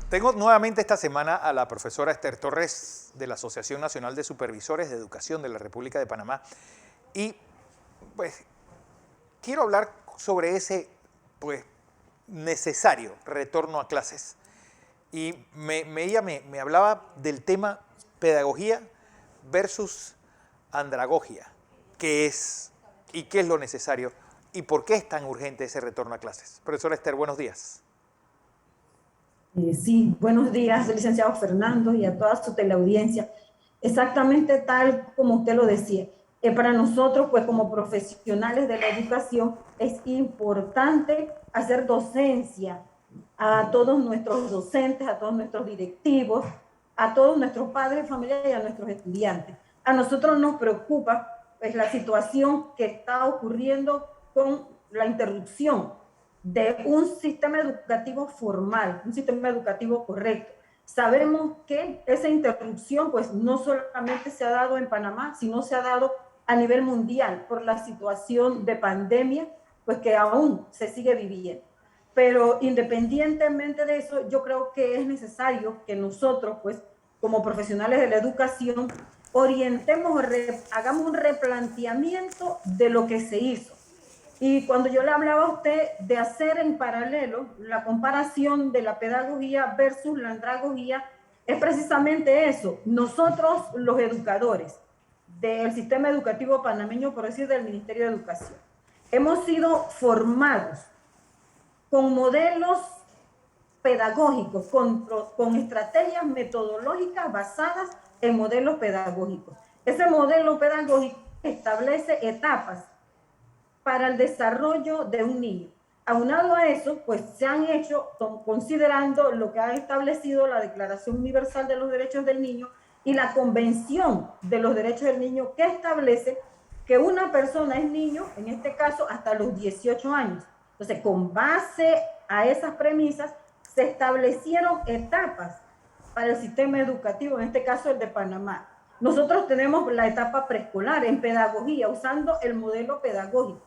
Tengo nuevamente esta semana a la profesora Esther Torres de la Asociación Nacional de Supervisores de Educación de la República de Panamá y pues quiero hablar sobre ese pues necesario retorno a clases. Y ella me hablaba del tema pedagogía versus andragogia, qué es y qué es lo necesario y por qué es tan urgente ese retorno a clases. Profesora Esther, buenos días. Sí, buenos días, licenciado Fernando, y a toda su teleaudiencia. Exactamente tal como usted lo decía. Para nosotros, pues como profesionales de la educación, es importante hacer docencia a todos nuestros docentes, a todos nuestros directivos, a todos nuestros padres de familia y a nuestros estudiantes. A nosotros nos preocupa pues, la situación que está ocurriendo con la interrupción de un sistema educativo formal, un sistema educativo correcto. Sabemos que esa interrupción pues no solamente se ha dado en Panamá, sino se ha dado a nivel mundial por la situación de pandemia pues que aún se sigue viviendo. Pero independientemente de eso, yo creo que es necesario que nosotros pues como profesionales de la educación orientemos, hagamos un replanteamiento de lo que se hizo. Y cuando yo le hablaba a usted de hacer en paralelo la comparación de la pedagogía versus la andragogía, es precisamente eso. Nosotros, los educadores del sistema educativo panameño, por decir del Ministerio de Educación, hemos sido formados con modelos pedagógicos, con estrategias metodológicas basadas en modelos pedagógicos. Ese modelo pedagógico establece etapas para el desarrollo de un niño. Aunado a eso, pues se han hecho, considerando lo que ha establecido la Declaración Universal de los Derechos del Niño y la Convención de los Derechos del Niño, que establece que una persona es niño, en este caso, hasta los 18 años. Entonces, con base a esas premisas, se establecieron etapas para el sistema educativo, en este caso el de Panamá. Nosotros tenemos la etapa preescolar en pedagogía, usando el modelo pedagógico,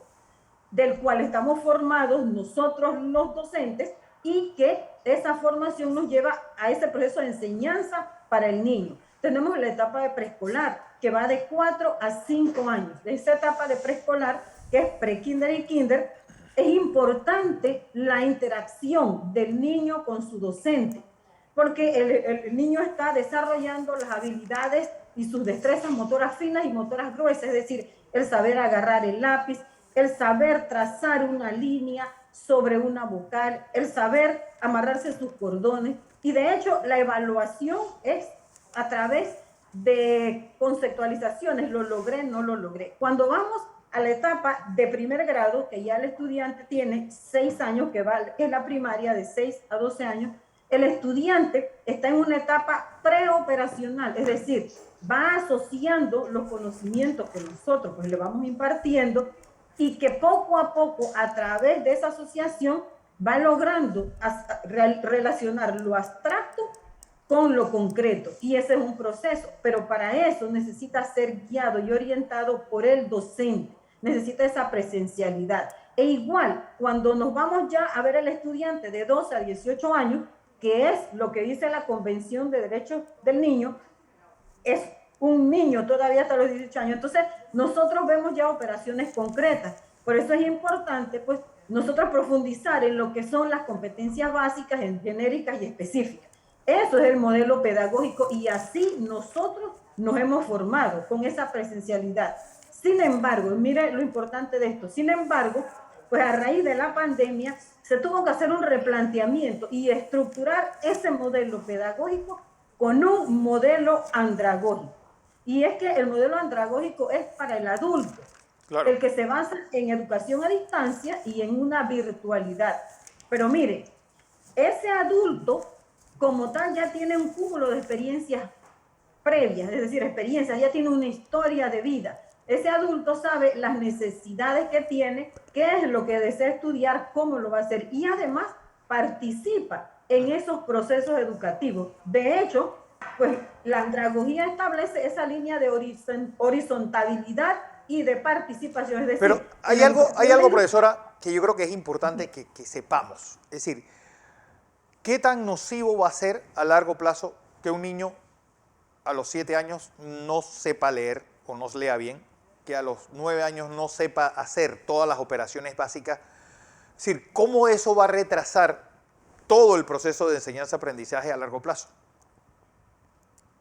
del cual estamos formados nosotros los docentes y que esa formación nos lleva a ese proceso de enseñanza para el niño. Tenemos la etapa de preescolar, que va de 4 a 5 años. Esa etapa de preescolar, que es pre-kinder y kinder, es importante la interacción del niño con su docente, porque el niño está desarrollando las habilidades y sus destrezas motoras finas y motoras gruesas, es decir, el saber agarrar el lápiz, el saber trazar una línea sobre una vocal, el saber amarrarse sus cordones. Y de hecho, la evaluación es a través de conceptualizaciones, lo logré, no lo logré. Cuando vamos a la etapa de primer grado, que ya el estudiante tiene 6 años, que es la primaria de 6 a 12 años, el estudiante está en una etapa preoperacional, es decir, va asociando los conocimientos que nosotros pues, le vamos impartiendo y que poco a poco, a través de esa asociación, va logrando relacionar lo abstracto con lo concreto. Y ese es un proceso, pero para eso necesita ser guiado y orientado por el docente, necesita esa presencialidad. E igual, cuando nos vamos ya a ver al estudiante de 12 a 18 años, que es lo que dice la Convención de Derechos del Niño, es un niño todavía hasta los 18 años. Entonces, nosotros vemos ya operaciones concretas. Por eso es importante, pues, nosotros profundizar en lo que son las competencias básicas, genéricas y específicas. Eso es el modelo pedagógico y así nosotros nos hemos formado con esa presencialidad. Sin embargo, mire lo importante de esto, sin embargo, pues a raíz de la pandemia se tuvo que hacer un replanteamiento y estructurar ese modelo pedagógico con un modelo andragógico. Y es que el modelo andragógico es para el adulto, Claro. el que se basa en educación a distancia y en una virtualidad. Pero mire, ese adulto como tal ya tiene un cúmulo de experiencias previas, es decir, experiencias, ya tiene una historia de vida. Ese adulto sabe las necesidades que tiene, qué es lo que desea estudiar, cómo lo va a hacer y además participa en esos procesos educativos. De hecho, pues la andragogía establece esa línea de horizontalidad y de participación. Es decir, Pero hay algo, profesora, que yo creo que es importante que sepamos. Es decir, ¿Qué tan nocivo va a ser a largo plazo que un niño a los 7 años no sepa leer o no lea bien, que a los 9 años no sepa hacer todas las operaciones básicas? Es decir, ¿cómo eso va a retrasar todo el proceso de enseñanza-aprendizaje a largo plazo?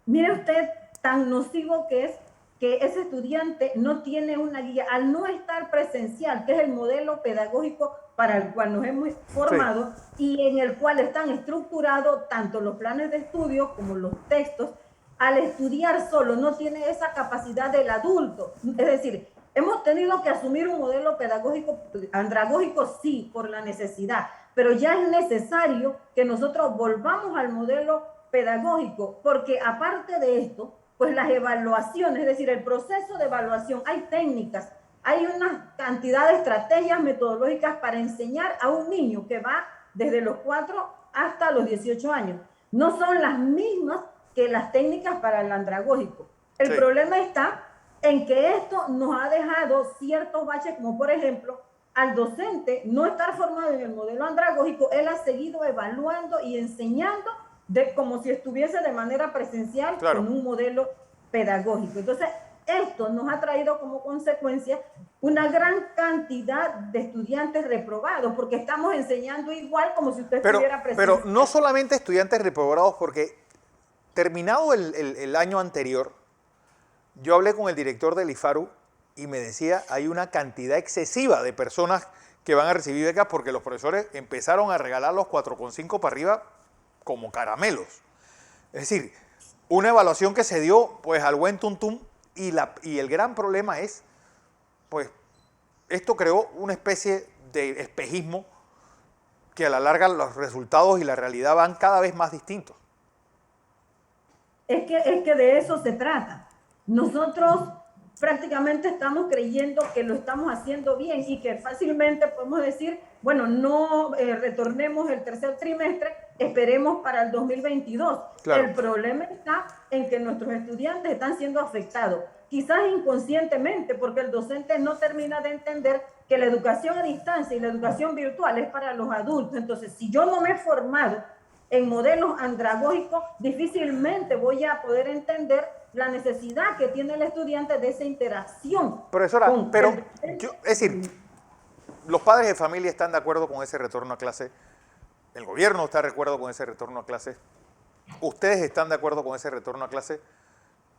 Mire usted tan nocivo que es que ese estudiante no tiene una guía, al no estar presencial, que es el modelo pedagógico para el cual nos hemos formado, sí, y en el cual están estructurados tanto los planes de estudio como los textos. Al estudiar solo no tiene esa capacidad del adulto. Es decir, hemos tenido que asumir un modelo pedagógico andragógico, sí, por la necesidad, pero ya es necesario que nosotros volvamos al modelo pedagógico, porque aparte de esto, pues las evaluaciones, es decir, el proceso de evaluación, hay técnicas, hay una cantidad de estrategias metodológicas para enseñar a un niño que va desde los 4 hasta los 18 años. No son las mismas que las técnicas para el andragógico. El problema está en que esto nos ha dejado ciertos baches, como por ejemplo, al docente no estar formado en el modelo andragógico, él ha seguido evaluando y enseñando como si estuviese de manera presencial, claro, con un modelo pedagógico. Entonces, esto nos ha traído como consecuencia una gran cantidad de estudiantes reprobados, porque estamos enseñando igual como si usted estuviera presencial. Pero no solamente estudiantes reprobados, porque terminado el año anterior, yo hablé con el director del IFARU y me decía, hay una cantidad excesiva de personas que van a recibir becas porque los profesores empezaron a regalar los 4,5 para arriba como caramelos. Es decir, una evaluación que se dio pues al buen tuntum, y el gran problema es, pues, esto creó una especie de espejismo que a la larga los resultados y la realidad van cada vez más distintos. Es que de eso se trata. Nosotros prácticamente estamos creyendo que lo estamos haciendo bien y que fácilmente podemos decir, bueno, no retornemos el tercer trimestre, esperemos para el 2022. Claro. El problema está en que nuestros estudiantes están siendo afectados, quizás inconscientemente, porque el docente no termina de entender que la educación a distancia y la educación virtual es para los adultos. Entonces, si yo no me he formado en modelos andragógicos, difícilmente voy a poder entender la necesidad que tiene el estudiante de esa interacción. Profesora, pero es decir, los padres de familia están de acuerdo con ese retorno a clase, el gobierno está de acuerdo con ese retorno a clase, ustedes están de acuerdo con ese retorno a clase,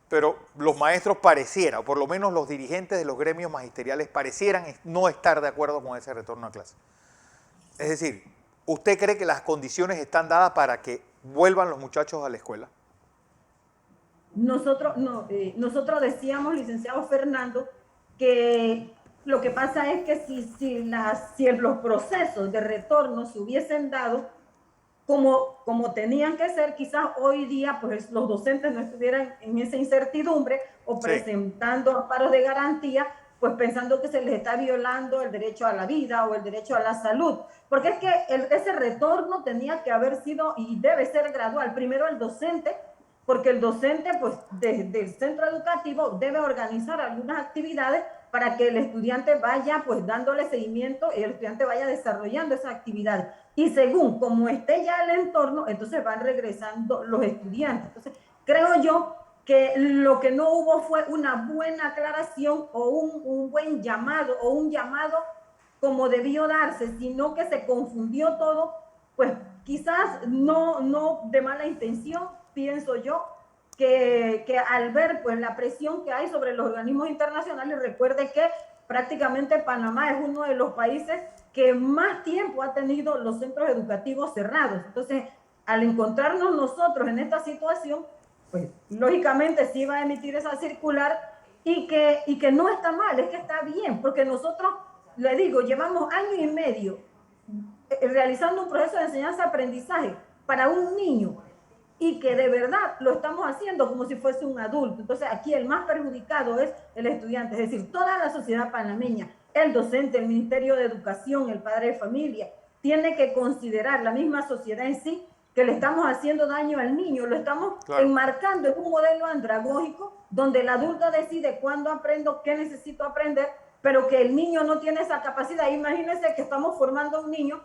pero los maestros parecieran, o por lo menos los dirigentes de los gremios magisteriales parecieran no estar de acuerdo con ese retorno a clase. Es decir, ¿usted cree que las condiciones están dadas para que vuelvan los muchachos a la escuela? Nosotros decíamos, licenciado Fernando, que lo que pasa es que si los procesos de retorno se hubiesen dado como tenían que ser, quizás hoy día pues los docentes no estuvieran en esa incertidumbre o presentando amparos de garantía, pues pensando que se les está violando el derecho a la vida o el derecho a la salud. Porque es que ese retorno tenía que haber sido y debe ser gradual. Primero el docente, porque el docente, pues, desde el centro educativo debe organizar algunas actividades para que el estudiante vaya, pues, dándole seguimiento y el estudiante vaya desarrollando esas actividades. Y según como esté ya el entorno, entonces van regresando los estudiantes. Entonces, creo yo que lo que no hubo fue una buena aclaración o un buen llamado o un llamado como debió darse, sino que se confundió todo, pues, quizás no de mala intención, pienso yo, que al ver pues la presión que hay sobre los organismos internacionales, recuerde que prácticamente Panamá es uno de los países que más tiempo ha tenido los centros educativos cerrados. Entonces, al encontrarnos nosotros en esta situación, pues lógicamente sí va a emitir esa circular y que no está mal, es que está bien, porque nosotros, le digo, llevamos año y medio realizando un proceso de enseñanza-aprendizaje para un niño y que de verdad lo estamos haciendo como si fuese un adulto. Entonces aquí el más perjudicado es el estudiante, es decir, toda la sociedad panameña, el docente, el Ministerio de Educación, el padre de familia, tiene que considerar la misma sociedad en sí que le estamos haciendo daño al niño, lo estamos enmarcando en un modelo andragógico donde el adulto decide cuándo aprendo, qué necesito aprender, pero que el niño no tiene esa capacidad. Imagínense que estamos formando a un niño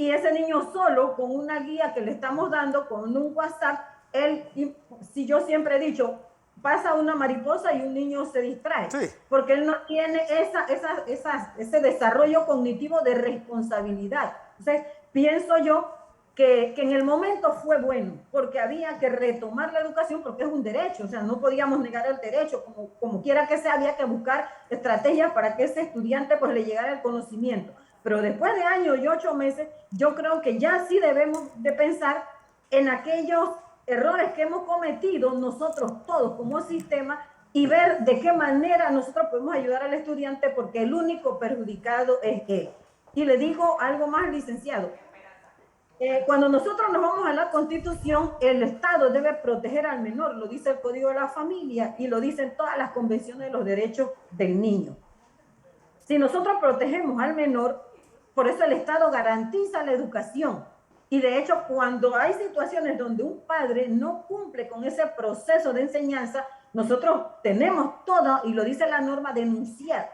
y ese niño solo, con una guía que le estamos dando, con un WhatsApp, si yo siempre he dicho, pasa una mariposa y un niño se distrae, Sí. porque él no tiene ese desarrollo cognitivo de responsabilidad. Entonces, pienso yo que en el momento fue bueno, porque había que retomar la educación, porque es un derecho, o sea, no podíamos negar el derecho, como quiera que sea, había que buscar estrategias para que ese estudiante pues le llegara el conocimiento. Pero después de años y 8 meses, yo creo que ya sí debemos de pensar en aquellos errores que hemos cometido nosotros todos como sistema y ver de qué manera nosotros podemos ayudar al estudiante, porque el único perjudicado es él. Y le digo algo más, licenciado. Cuando nosotros nos vamos a la Constitución, el Estado debe proteger al menor, lo dice el Código de la Familia y lo dicen todas las convenciones de los derechos del niño. Si nosotros protegemos al menor, por eso el Estado garantiza la educación. Y de hecho, cuando hay situaciones donde un padre no cumple con ese proceso de enseñanza, nosotros tenemos todo, y lo dice la norma, denunciar.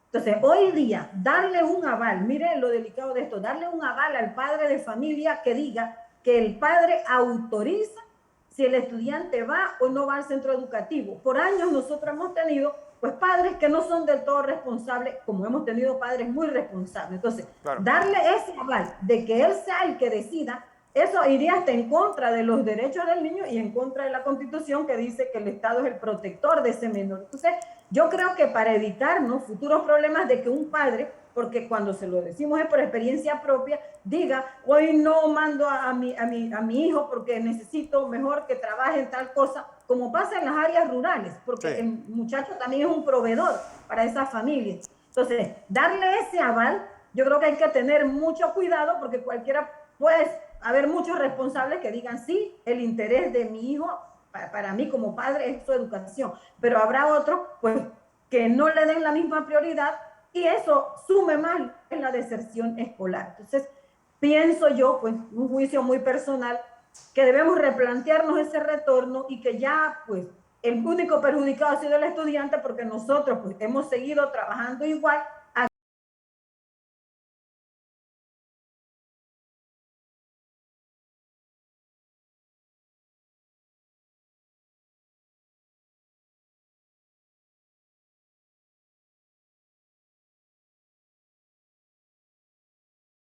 Entonces, hoy día, darle un aval, miren lo delicado de esto, darle un aval al padre de familia que diga que el padre autoriza si el estudiante va o no va al centro educativo. Por años nosotros hemos tenido pues padres que no son del todo responsables, como hemos tenido padres muy responsables. Entonces, claro, darle ese aval de que él sea el que decida, eso iría hasta en contra de los derechos del niño y en contra de la Constitución, que dice que el Estado es el protector de ese menor. Entonces, yo creo que para evitarnos futuros problemas de que un padre, porque cuando se lo decimos es por experiencia propia, diga, hoy no mando a mi hijo porque necesito mejor que trabaje en tal cosa, como pasa en las áreas rurales, porque el muchacho también es un proveedor para esas familias. Entonces, darle ese aval, yo creo que hay que tener mucho cuidado, porque cualquiera puede haber muchos responsables que digan, sí, el interés de mi hijo, para mí como padre, es su educación, pero habrá otros pues que no le den la misma prioridad y eso sume más en la deserción escolar. Entonces, pienso yo, pues un juicio muy personal, que debemos replantearnos ese retorno y que ya pues el único perjudicado ha sido el estudiante, porque nosotros pues hemos seguido trabajando igual